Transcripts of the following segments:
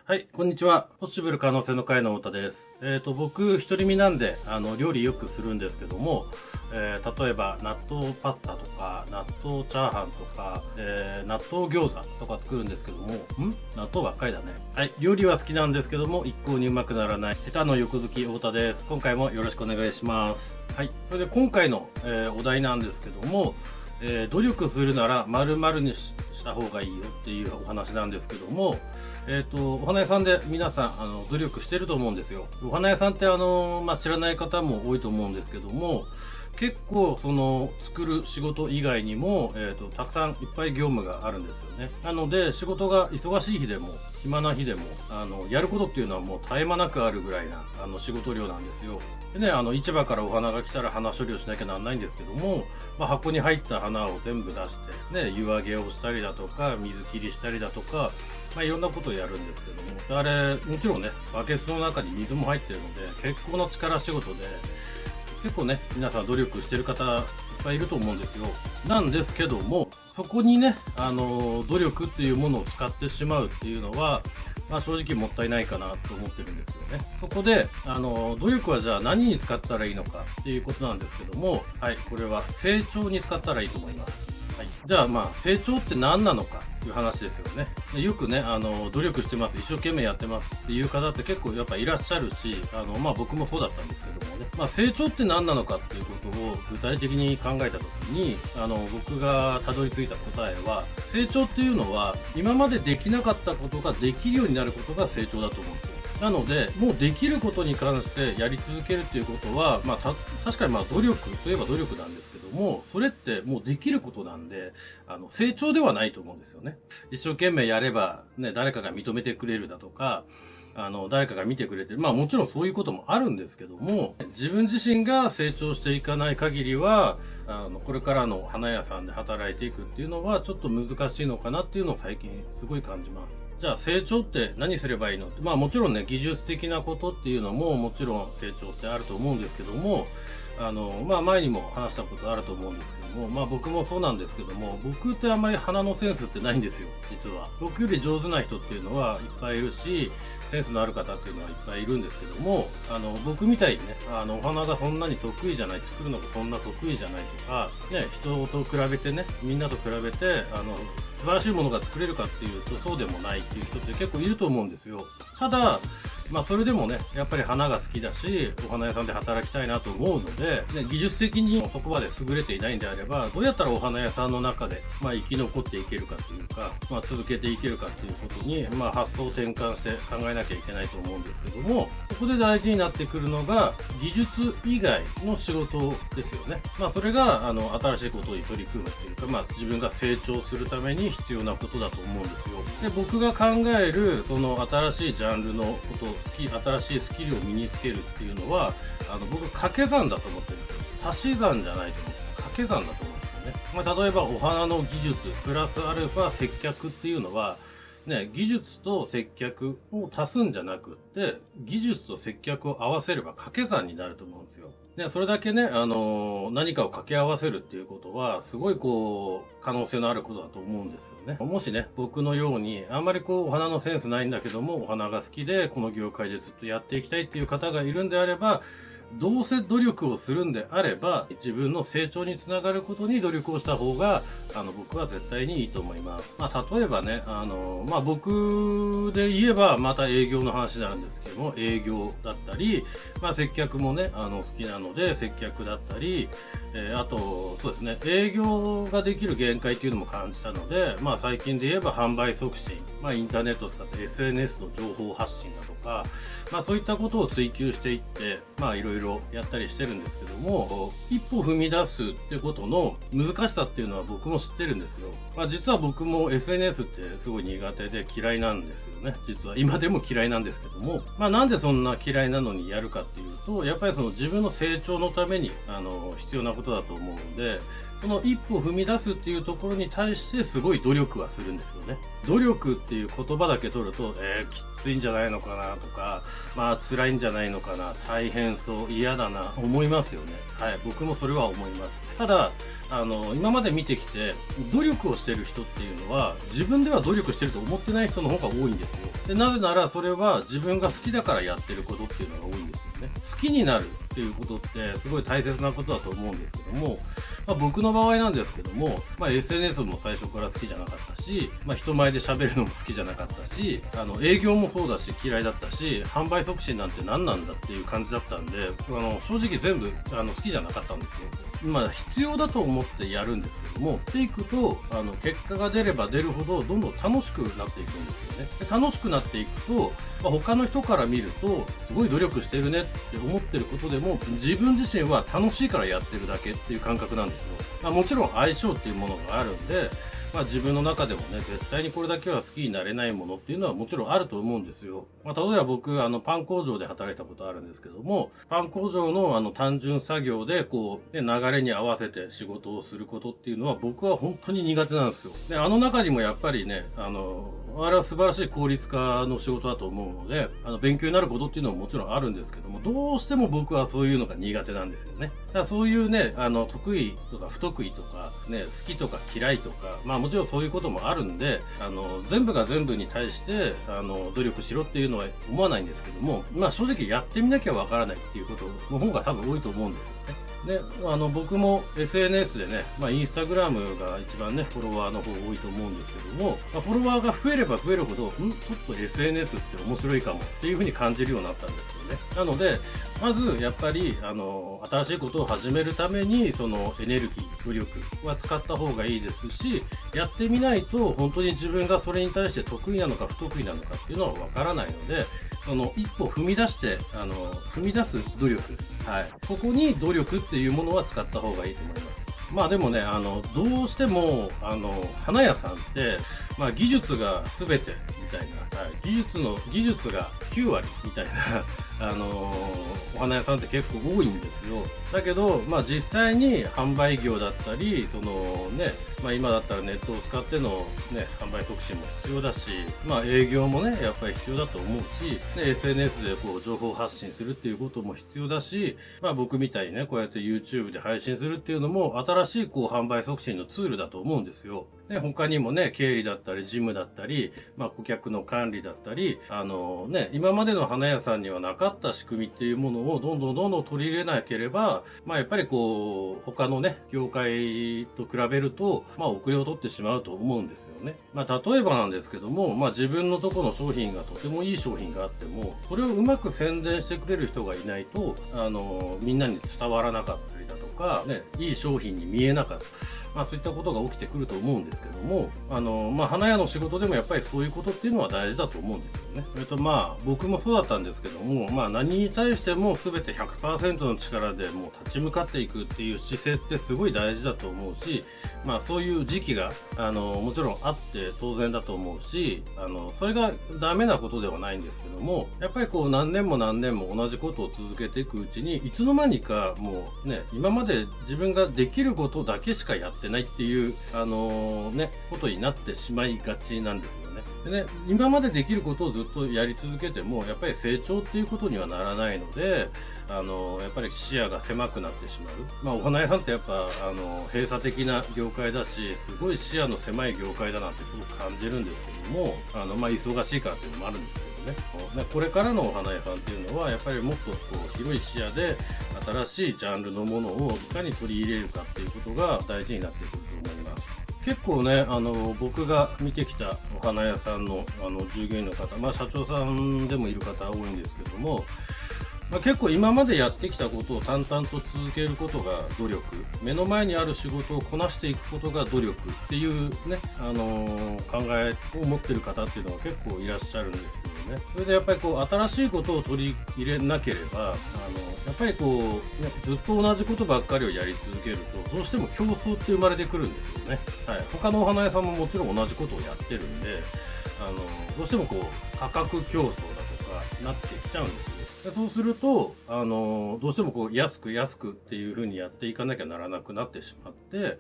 はい、こんにちは。ポッシブル可能性の会の太田です。僕、一人身なんで、料理よくするんですけども、例えば、納豆パスタとか、納豆チャーハンとか、納豆餃子とか作るんですけども、納豆ばっかりだね。はい、料理は好きなんですけども、一向にうまくならない、下手の欲好き太田です。今回もよろしくお願いします。はい、それで今回の、お題なんですけども、努力するなら〇〇にした方がいいよっていうお話なんですけども、お花屋さんで皆さん、努力してると思うんですよ。お花屋さんって知らない方も多いと思うんですけども、結構、作る仕事以外にも、たくさんいっぱい業務があるんですよね。なので、仕事が忙しい日でも、暇な日でも、やることっていうのはもう絶え間なくあるぐらいな、仕事量なんですよ。でね、市場からお花が来たら花処理をしなきゃなんないんですけども、箱に入った花を全部出して、ね、湯揚げをしたりだとか、水切りしたりだとか、いろんなことをやるんですけども、あれ、もちろんね、バケツの中に水も入ってるので、結構な力仕事で、結構ね、皆さん努力してる方いっぱいいると思うんですよ。なんですけども、そこにね、努力っていうものを使ってしまうっていうのは、正直もったいないかなと思ってるんですよね。そこで、努力はじゃあ何に使ったらいいのかっていうことなんですけども、はい、これは成長に使ったらいいと思います。はい、じゃあ成長って何なのかという話ですよね。でよくね、努力してます、一生懸命やってますっていう方って結構やっぱいらっしゃるし、僕もそうだったんですけどもね、成長って何なのかっていうことを具体的に考えたときに、僕がたどり着いた答えは、成長っていうのは、今までできなかったことができるようになることが成長だと思うんですよ。なので、もうできることに関してやり続けるっていうことは、確かに努力といえば努力なんですけども、それってもうできることなんで、成長ではないと思うんですよね。一生懸命やれば、ね、誰かが認めてくれるだとか、誰かが見てくれてる。もちろんそういうこともあるんですけども、自分自身が成長していかない限りは、これからの花屋さんで働いていくっていうのはちょっと難しいのかなっていうのを最近すごい感じます。じゃあ成長って何すればいいのって、もちろんね、技術的なことっていうのももちろん成長ってあると思うんですけども、前にも話したことあると思うんですけども、僕もそうなんですけども、僕ってあんまり花のセンスってないんですよ、実は。僕より上手な人っていうのはいっぱいいるし、センスのある方っていうのはいっぱいいるんですけども、僕みたいにね、お花がそんなに得意じゃない、作るのがそんな得意じゃないとか、ね、人と比べてね、みんなと比べて、素晴らしいものが作れるかっていうと、そうでもないっていう人って結構いると思うんですよ。ただ、それでもね、やっぱり花が好きだし、お花屋さんで働きたいなと思うので、ね、技術的にそこまで優れていないんであれば、どうやったらお花屋さんの中で、生き残っていけるかというか、続けていけるかっていうことに、発想を転換して考えなきゃいけないと思うんですけども、そこで大事になってくるのが、技術以外の仕事ですよね。それが、新しいことに取り組むっていうか、自分が成長するために必要なことだと思うんですよ。で、僕が考える、その新しいジャンルのこと、新しいスキルを身につけるっていうのは、僕掛け算だと思ってるんですよ。足し算じゃないと思って掛け算だと思うんですよね。例えばお花の技術プラスアルファ接客っていうのは、ね、技術と接客を足すんじゃなくって、技術と接客を合わせれば掛け算になると思うんですよ。ね、それだけね、何かを掛け合わせるっていうことは、すごい可能性のあることだと思うんですよね。もしね、僕のように、あんまりお花のセンスないんだけども、お花が好きで、この業界でずっとやっていきたいっていう方がいるんであれば、どうせ努力をするんであれば、自分の成長につながることに努力をした方が、僕は絶対にいいと思います。例えばね、僕で言えば、また営業の話なんですけども、営業だったり、接客もね、好きなので、接客だったり、あと、そうですね、営業ができる限界っていうのも感じたので、最近で言えば販売促進、インターネットを使って SNS の情報発信だとか、そういったことを追求していって、いろいろやったりしてるんですけども、一歩踏み出すってことの難しさっていうのは僕も知ってるんですよ。実は僕も SNS ってすごい苦手で嫌いなんですよね。実は今でも嫌いなんですけども、なんでそんな嫌いなのにやるかっていうと、やっぱりその自分の成長のために、必要なことだと思うので、その一歩踏み出すっていうところに対してすごい努力はするんですよね。努力っていう言葉だけ取ると、きついんじゃないのかなとか、辛いんじゃないのかな、大変そう、嫌だな、思いますよね。はい、僕もそれは思います。ただ、今まで見てきて、努力をしてる人っていうのは、自分では努力してると思ってない人の方が多いんですよ。で、なぜならそれは自分が好きだからやってることっていうのが多いんですよね。好きになるっていうことってすごい大切なことだと思うんですけども、僕の場合なんですけども、SNS も最初から好きじゃなかったし、人前で喋るのも好きじゃなかったし、営業もそうだし嫌いだったし、販売促進なんて何なんだっていう感じだったんで、正直全部好きじゃなかったんですよ。必要だと思ってやるんですけども、していくと、結果が出れば出るほど、どんどん楽しくなっていくんですよね。で、楽しくなっていくと、他の人から見ると、すごい努力してるねって思ってることでも、自分自身は楽しいからやってるだけっていう感覚なんですよ。もちろん相性っていうものがあるんで、自分の中でもね、絶対にこれだけは好きになれないものっていうのはもちろんあると思うんですよ。例えば僕、パン工場で働いたことあるんですけども、パン工場の単純作業で、流れに合わせて仕事をすることっていうのは僕は本当に苦手なんですよ。で、中にもやっぱりね、あれは素晴らしい効率化の仕事だと思うので、勉強になることっていうのももちろんあるんですけども、どうしても僕はそういうのが苦手なんですよね。だからそういうね、得意とか不得意とか、ね、好きとか嫌いとか、もちろんそういうこともあるんで、全部が全部に対して、努力しろっていうのは思わないんですけども、正直やってみなきゃわからないっていうことの方が多分多いと思うんですよね。で、僕も SNS でね、インスタグラムが一番ね、フォロワーの方多いと思うんですけども、フォロワーが増えれば増えるほど、ちょっと SNS って面白いかもっていう風に感じるようになったんですよね。なので、まず、やっぱり、新しいことを始めるために、そのエネルギー、努力は使った方がいいですし、やってみないと、本当に自分がそれに対して得意なのか不得意なのかっていうのはわからないので、その一歩踏み出して、踏み出す努力。はい。ここに努力っていうものは使った方がいいと思います。でもね、どうしても、花屋さんって、技術が全てみたいな、はい、技術が9割みたいな、お花屋さんって結構多いんですよ。だけど、実際に販売業だったり、そのね、今だったらネットを使ってのね、販売促進も必要だし、営業もね、やっぱり必要だと思うし、ね、SNS で情報発信するっていうことも必要だし、僕みたいにね、こうやって YouTube で配信するっていうのも、新しい販売促進のツールだと思うんですよ。で、他にもね、経理だったり、事務だったり、顧客の管理だったり、今までの花屋さんにはなかった仕組みっていうものをどんどん取り入れなければ、やっぱり他のね、業界と比べると、遅れを取ってしまうと思うんですよね。例えばなんですけども、自分のとこの商品がとてもいい商品があっても、それをうまく宣伝してくれる人がいないと、みんなに伝わらなかったりだとか、ね、いい商品に見えなかった。そういったことが起きてくると思うんですけども、花屋の仕事でもやっぱりそういうことっていうのは大事だと思うんですよね。僕もそうだったんですけども、何に対しても全て 100% の力でもう立ち向かっていくっていう姿勢ってすごい大事だと思うし、そういう時期が、もちろんあって当然だと思うし、それがダメなことではないんですけども、やっぱり何年も同じことを続けていくうちに、いつの間にかもうね、今まで自分ができることだけしかやってないっていう、ことになってしまいがちなんですよね。でね、今までできることをずっとやり続けても、やっぱり成長っていうことにはならないので、やっぱり視野が狭くなってしまう。お花屋さんってやっぱ、閉鎖的な業界だし、すごい視野の狭い業界だなってすごく感じるんですけども、忙しいからっていうのもあるんですけどね。これからのお花屋さんっていうのは、やっぱりもっと広い視野で、新しいジャンルのものをいかに取り入れるかっていうことが大事になってくると思います。結構ね、僕が見てきたお花屋さんの、従業員の方、社長さんでもいる方多いんですけども、結構今までやってきたことを淡々と続けることが努力。目の前にある仕事をこなしていくことが努力っていうね、考えを持ってる方っていうのが結構いらっしゃるんですけどね。それでやっぱり新しいことを取り入れなければ、やっぱりずっと同じことばっかりをやり続けると、どうしても競争って生まれてくるんですよね。はい。他のお花屋さんももちろん同じことをやってるんで、どうしても価格競争だとかなってきちゃうんですよ。でそうすると、どうしてもこう安くっていう風にやっていかなきゃならなくなってしまって、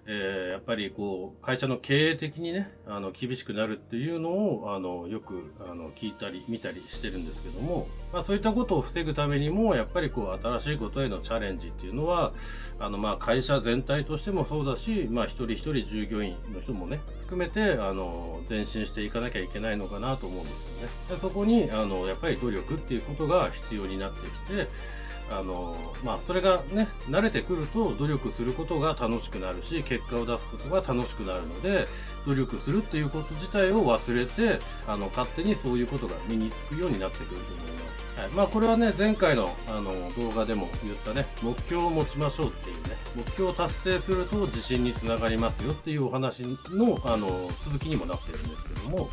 やっぱりこう、会社の経営的にね、厳しくなるっていうのを、よく、聞いたり見たりしてるんですけども、まあそういったことを防ぐためにも、やっぱりこう、新しいことへのチャレンジっていうのは、まあ会社全体としてもそうだし、まあ一人一人従業員の人もね、含めて、前進していかなきゃいけないのかなと思うんですよね。でそこに、やっぱり努力っていうことが必要になってきて、まあ、それがね、慣れてくると努力することが楽しくなるし、結果を出すことが楽しくなるので、努力するっていうこと自体を忘れて、勝手にそういうことが身につくようになってくると思います。はい。まあ、これはね、前回の、動画でも言ったね、目標を持ちましょうっていうね、目標を達成すると自信につながりますよっていうお話の、続きにもなってるんですけども、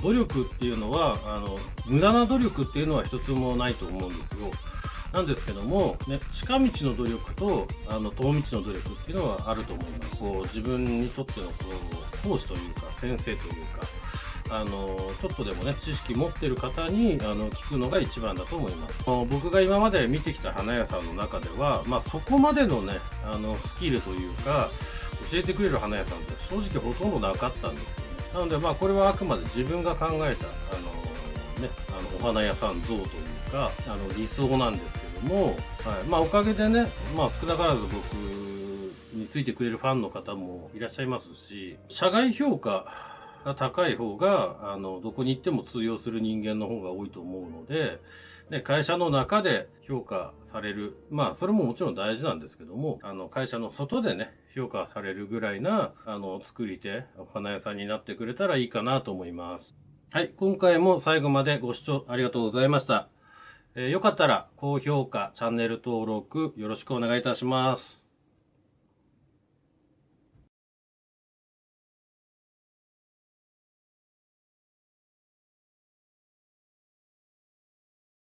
努力っていうのは、無駄な努力っていうのは一つもないと思うんですよ。なんですけども、ね、近道の努力と、遠道の努力っていうのはあると思います。こう、自分にとっての、こう、講師というか、先生というか、ちょっとでもね、知識持ってる方に、聞くのが一番だと思います。僕が今まで見てきた花屋さんの中では、まあ、そこまでのね、スキルというか、教えてくれる花屋さんって正直ほとんどなかったんですよね。なので、まあ、これはあくまで自分が考えた、お花屋さん像というか、理想なんですけども、はい。まあ、おかげでね、まあ、少なからず僕についてくれるファンの方もいらっしゃいますし、社外評価が高い方が、どこに行っても通用する人間の方が多いと思うので、ね、会社の中で評価される。まあ、それももちろん大事なんですけども、会社の外でね、評価されるぐらいな、作り手、お花屋さんになってくれたらいいかなと思います。はい。今回も最後までご視聴ありがとうございました。よかったら高評価、チャンネル登録よろしくお願いいたします。